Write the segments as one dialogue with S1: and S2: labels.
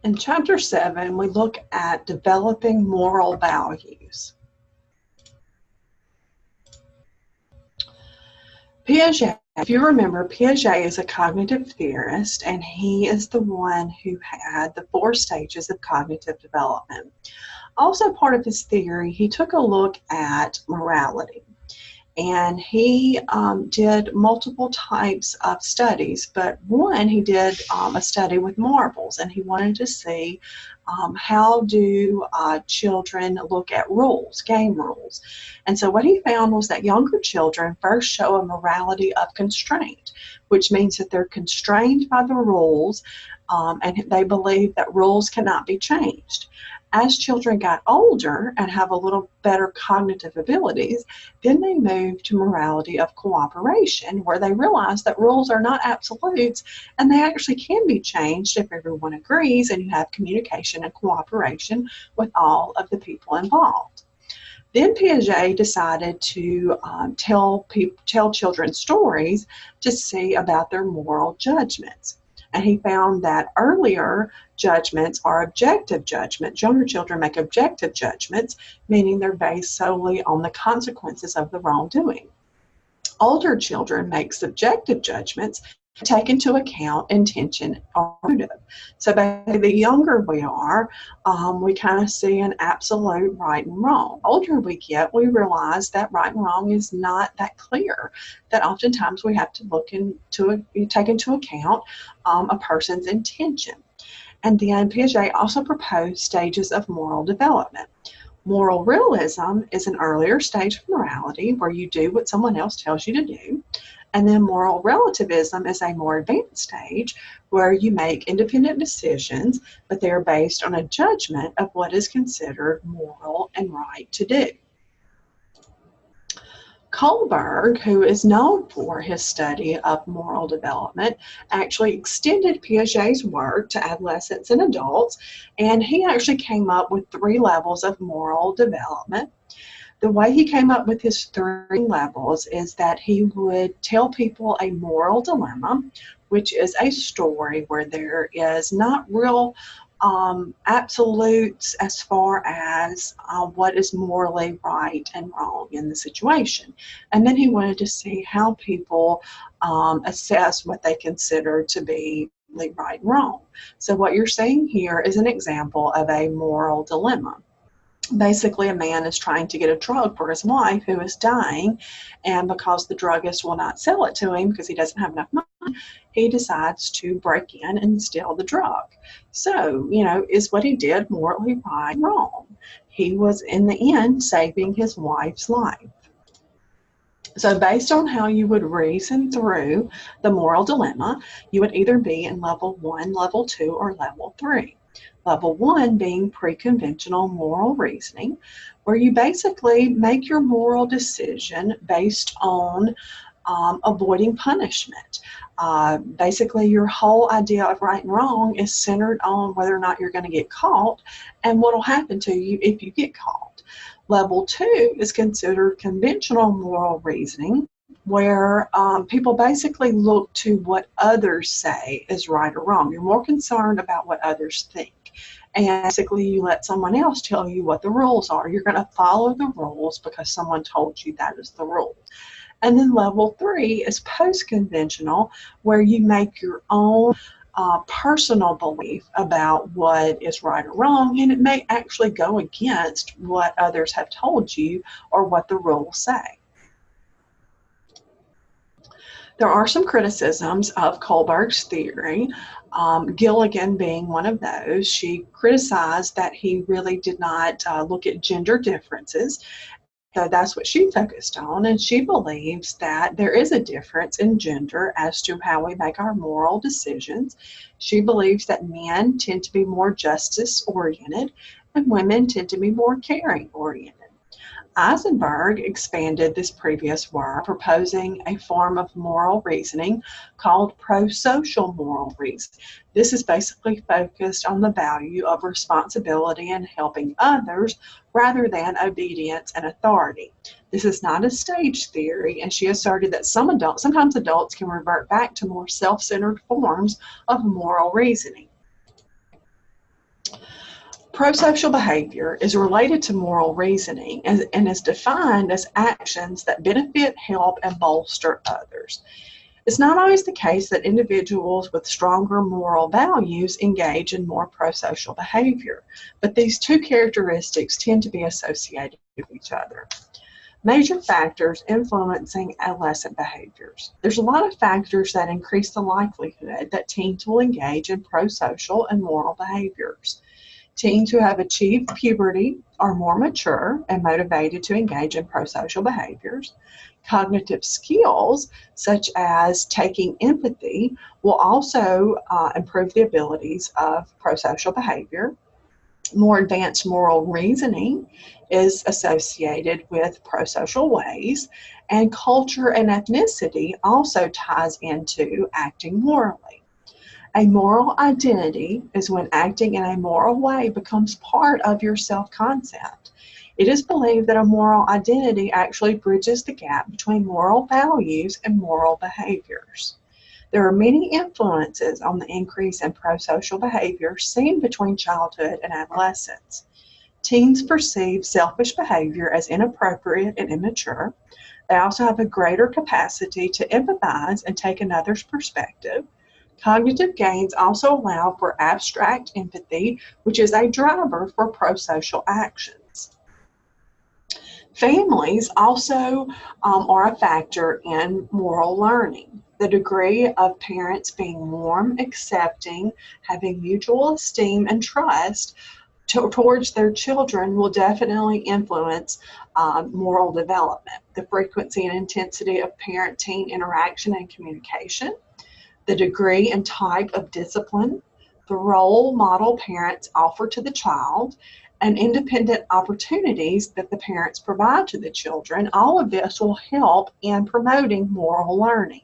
S1: In Chapter 7, we look at developing moral values. Piaget, if you remember, Piaget is a cognitive theorist, and he is the one who had the 4 stages of cognitive development. Also part of his theory, he took a look at morality. And he did multiple types of studies, but one, he did a study with marbles, and he wanted to see how do children look at rules, game rules. And so what he found was that younger children first show a morality of constraint, which means that they're constrained by the rules, and they believe that rules cannot be changed. As children got older and have a little better cognitive abilities, then they moved to morality of cooperation, where they realize that rules are not absolutes and they actually can be changed if everyone agrees and you have communication and cooperation with all of the people involved. Then Piaget decided to tell children stories to see about their moral judgments. And he found that earlier judgments are objective judgments. Younger children make objective judgments, meaning they're based solely on the consequences of the wrongdoing. Older children make subjective judgments, take into account intention or motive. So basically, the younger we are, we kind of see an absolute right and wrong. The older we get, we realize that right and wrong is not that clear, that oftentimes we have to take into account a person's intention. And then Piaget also proposed stages of moral development. Moral realism is an earlier stage of morality where you do what someone else tells you to do. And then moral relativism is a more advanced stage where you make independent decisions, but they are based on a judgment of what is considered moral and right to do. Kohlberg, who is known for his study of moral development, actually extended Piaget's work to adolescents and adults, and he actually came up with 3 levels of moral development. The way he came up with his 3 levels is that he would tell people a moral dilemma, which is a story where there is not real absolutes as far as what is morally right and wrong in the situation. And then he wanted to see how people assess what they consider to be right and wrong. So what you're seeing here is an example of a moral dilemma. Basically, a man is trying to get a drug for his wife who is dying, and because the druggist will not sell it to him because he doesn't have enough money, he decides to break in and steal the drug. So, is what he did morally right or wrong? He was, in the end, saving his wife's life. So based on how you would reason through the moral dilemma, you would either be in level 1, level 2, or level 3. Level 1 being pre-conventional moral reasoning, where you basically make your moral decision based on avoiding punishment. Basically, your whole idea of right and wrong is centered on whether or not you're going to get caught and what will happen to you if you get caught. Level 2 is considered conventional moral reasoning, where people basically look to what others say is right or wrong. You're more concerned about what others think. And basically, you let someone else tell you what the rules are. You're going to follow the rules because someone told you that is the rule. And then level 3 is post-conventional, where you make your own personal belief about what is right or wrong, and it may actually go against what others have told you or what the rules say. There are some criticisms of Kohlberg's theory, Gilligan being one of those. She criticized that he really did not look at gender differences. So that's what she focused on, and she believes that there is a difference in gender as to how we make our moral decisions. She believes that men tend to be more justice-oriented and women tend to be more caring-oriented. Eisenberg expanded this previous work, proposing a form of moral reasoning called pro-social moral reasoning. This is basically focused on the value of responsibility and helping others rather than obedience and authority. This is not a stage theory, and she asserted that sometimes adults can revert back to more self-centered forms of moral reasoning. Prosocial behavior is related to moral reasoning and is defined as actions that benefit, help, and bolster others. It's not always the case that individuals with stronger moral values engage in more prosocial behavior, but these two characteristics tend to be associated with each other. Major factors influencing adolescent behaviors. There's a lot of factors that increase the likelihood that teens will engage in prosocial and moral behaviors. Teens who have achieved puberty are more mature and motivated to engage in prosocial behaviors. Cognitive skills, such as taking empathy, will also improve the abilities of prosocial behavior. More advanced moral reasoning is associated with prosocial ways, and culture and ethnicity also ties into acting morally. A moral identity is when acting in a moral way becomes part of your self-concept. It is believed that a moral identity actually bridges the gap between moral values and moral behaviors. There are many influences on the increase in prosocial behavior seen between childhood and adolescence. Teens perceive selfish behavior as inappropriate and immature. They also have a greater capacity to empathize and take another's perspective. Cognitive gains also allow for abstract empathy, which is a driver for prosocial actions. Families also are a factor in moral learning. The degree of parents being warm, accepting, having mutual esteem and trust towards their children will definitely influence moral development. The frequency and intensity of parent-teen interaction and communication, the degree and type of discipline, the role model parents offer to the child, and independent opportunities that the parents provide to the children, all of this will help in promoting moral learning.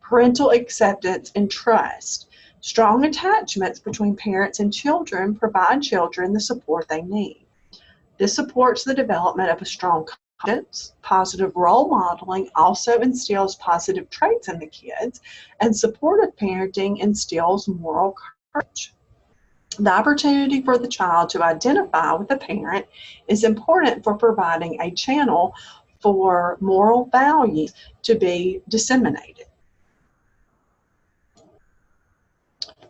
S1: Parental acceptance and trust. Strong attachments between parents and children provide children the support they need. This supports the development of a strong confidence. Positive role modeling also instills positive traits in the kids, and supportive parenting instills moral courage. The opportunity for the child to identify with the parent is important for providing a channel for moral values to be disseminated.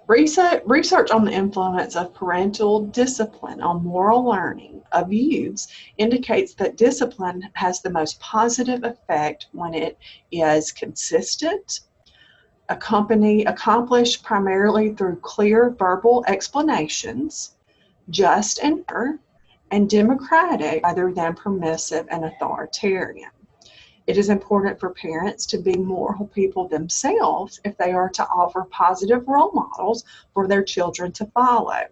S1: Research on the influence of parental discipline on moral learning of youths indicates that discipline has the most positive effect when it is consistent, accomplished primarily through clear verbal explanations, just and fair, and democratic rather than permissive and authoritarian. It is important for parents to be moral people themselves if they are to offer positive role models for their children to follow.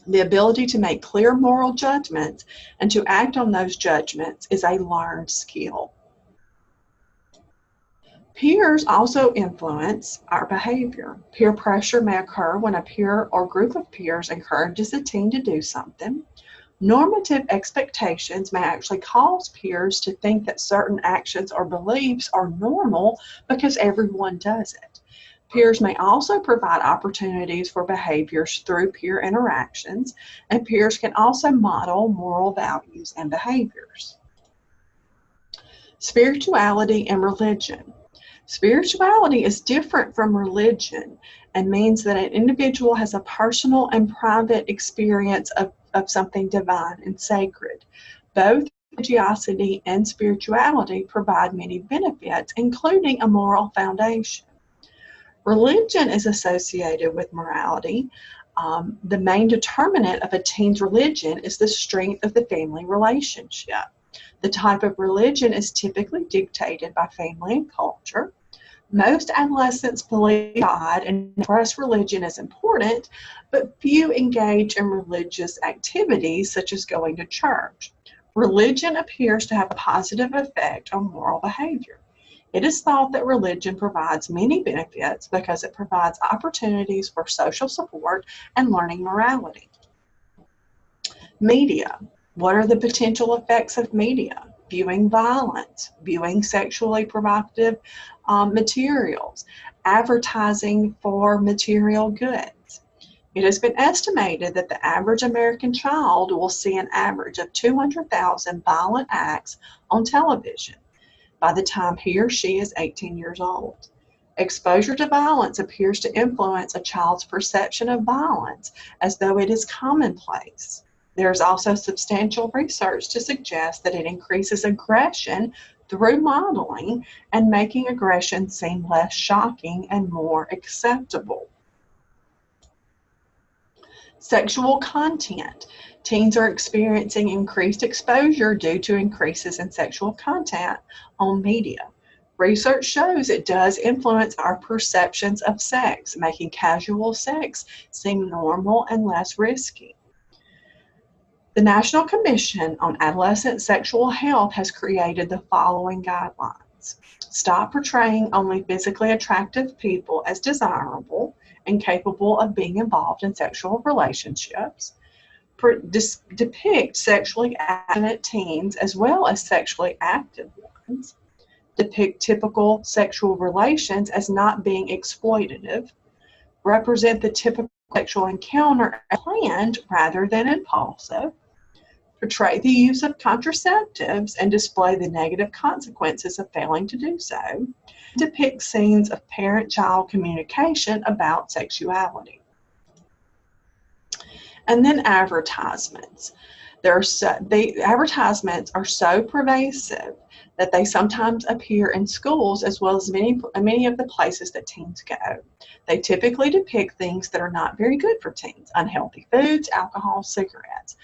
S1: The ability to make clear moral judgments and to act on those judgments is a learned skill. Peers also influence our behavior. Peer pressure may occur when a peer or group of peers encourages a teen to do something. Normative expectations may actually cause peers to think that certain actions or beliefs are normal because everyone does it. Peers may also provide opportunities for behaviors through peer interactions, and peers can also model moral values and behaviors. Spirituality and religion. Spirituality is different from religion and means that an individual has a personal and private experience of something divine and sacred. Both religiosity and spirituality provide many benefits, including a moral foundation. Religion is associated with morality. The main determinant of a teen's religion is the strength of the family relationship. The type of religion is typically dictated by family and culture. Most adolescents believe God and trust religion is important, but few engage in religious activities such as going to church. Religion appears to have a positive effect on moral behavior. It is thought that religion provides many benefits because it provides opportunities for social support and learning morality. Media. What are the potential effects of media? Viewing violence, viewing sexually provocative materials, advertising for material goods. It has been estimated that the average American child will see an average of 200,000 violent acts on television by the time he or she is 18 years old. Exposure to violence appears to influence a child's perception of violence as though it is commonplace. There is also substantial research to suggest that it increases aggression through modeling and making aggression seem less shocking and more acceptable. Sexual content. Teens are experiencing increased exposure due to increases in sexual content on media. Research shows it does influence our perceptions of sex, making casual sex seem normal and less risky. The National Commission on Adolescent Sexual Health has created the following guidelines. Stop portraying only physically attractive people as desirable and capable of being involved in sexual relationships. Depict sexually abstinent teens as well as sexually active ones. Depict typical sexual relations as not being exploitative. Represent the typical sexual encounter as planned rather than impulsive. Portray the use of contraceptives and display the negative consequences of failing to do so. Depict scenes of parent-child communication about sexuality. And then advertisements. The advertisements are so pervasive that they sometimes appear in schools as well as many of the places that teens go. They typically depict things that are not very good for teens: unhealthy foods, alcohol, cigarettes.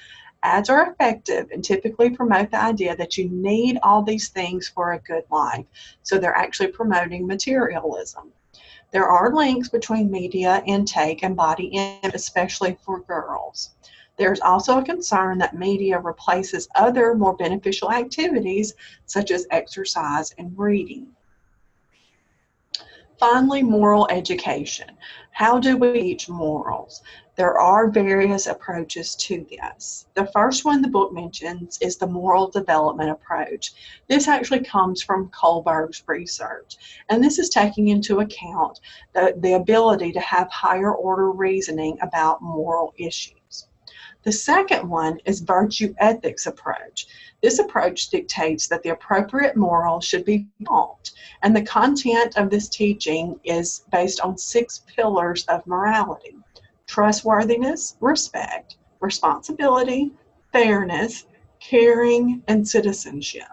S1: Ads are effective and typically promote the idea that you need all these things for a good life, so they're actually promoting materialism. There are links between media intake and body image, especially for girls. There's also a concern that media replaces other more beneficial activities such as exercise and reading. Finally, moral education. How do we teach morals? There are various approaches to this. The first one the book mentions is the moral development approach. This actually comes from Kohlberg's research, and this is taking into account the ability to have higher order reasoning about moral issues. The second one is virtue ethics approach. This approach dictates that the appropriate moral should be taught, and the content of this teaching is based on 6 pillars of morality: trustworthiness, respect, responsibility, fairness, caring, and citizenship.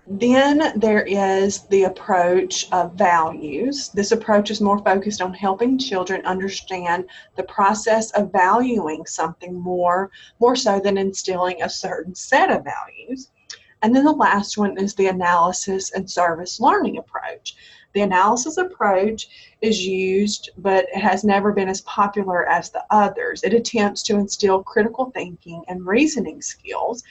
S1: Then there is the approach of values. This approach is more focused on helping children understand the process of valuing something more so than instilling a certain set of values. And then the last one is the analysis and service learning approach. The analysis approach is used, but it has never been as popular as the others. It attempts to instill critical thinking and reasoning skills.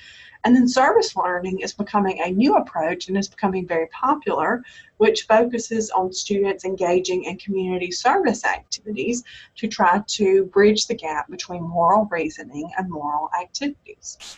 S1: And then service learning is becoming a new approach and is becoming very popular, which focuses on students engaging in community service activities to try to bridge the gap between moral reasoning and moral activities.